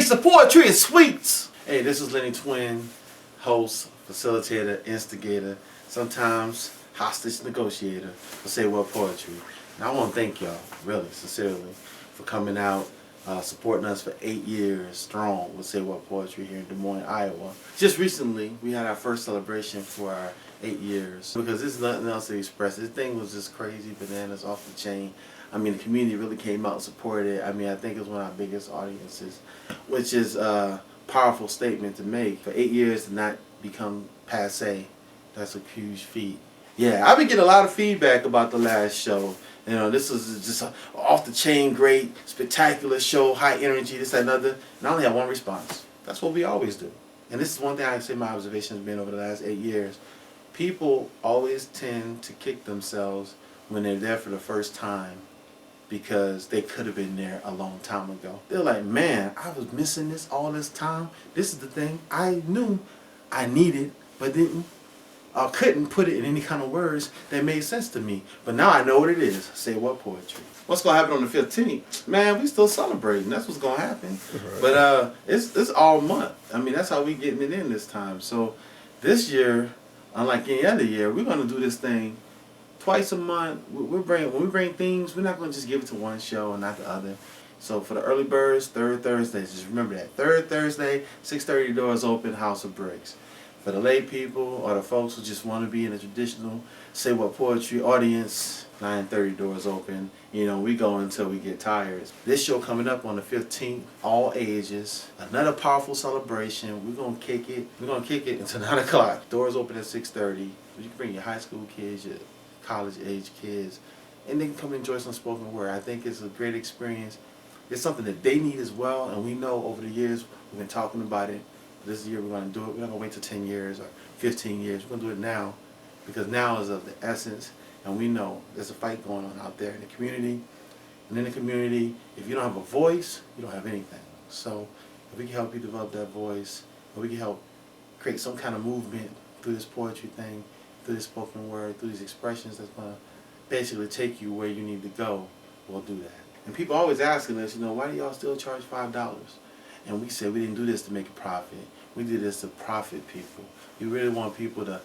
taste of poetry and sweets. Hey, this is Lennytwin, host, facilitator, instigator, sometimes hostage negotiator for Say What Poetry. And I want to thank y'all, really, sincerely, for coming out, supporting us for 8 years strong with Say What Poetry here in Des Moines, Iowa. Just recently, we had our first celebration for our 8 years because there's nothing else to express. This thing was just crazy, bananas, off the chain. I mean, the community really came out and supported it. I mean, I think it's one of our biggest audiences, which is a powerful statement to make. For 8 years to not become passe, that's a huge feat. Yeah, I've been getting a lot of feedback about the last show. You know, this was just an off-the-chain, great, spectacular show, high energy, this, that, and other. And I only have one response. That's what we always do. And this is one thing I can say my observation has been over the last 8 years. People always tend to kick themselves when they're there for the first time because they could have been there a long time ago. They're like, man, I was missing this all this time. This is the thing I knew I needed, but didn't. I couldn't put it in any kind of words that made sense to me. But now I know what it is. Say What Poetry. What's going to happen on the 15th? Man, we still celebrating. That's what's going to happen. Right. But it's all month. I mean, that's how we getting it in this time. So this year, unlike any other year, we're going to do this thing twice a month. When we bring themes, we're not going to just give it to one show and not the other. So for the early birds, third Thursdays, just remember that. Third Thursday, 6:30 doors open, House of Bricks. For the lay people or the folks who just want to be in a traditional Say What Poetry audience, 9:30 doors open. You know, we go until we get tired. This show coming up on the 15th, all ages. Another powerful celebration. We're going to kick it. We're going to kick it until 9 o'clock. Doors open at 6:30. You can bring your high school kids, your college-age kids, and they can come enjoy some spoken word. I think it's a great experience. It's something that they need as well, and we know over the years, we've been talking about it. This year we're going to do it. We're not going to wait till 10 years or 15 years. We're going to do it now because now is of the essence, and we know there's a fight going on out there in the community. And in the community, if you don't have a voice, you don't have anything. So if we can help you develop that voice, or we can help create some kind of movement through this poetry thing, through this spoken word, through these expressions that's going to basically take you where you need to go, we'll do that. And people always asking us, you know, why do y'all still charge $5? And we said we didn't do this to make a profit. We did this to profit people. We really want people to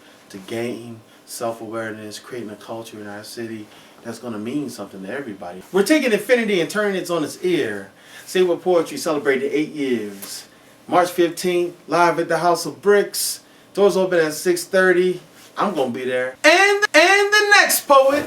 gain self-awareness, creating a culture in our city that's going to mean something to everybody. We're taking infinity and turning it on its ear. Say What Poetry celebrated 8 years. March 15th, live at the House of Bricks. Doors open at 6:30. I'm going to be there. And the next poet.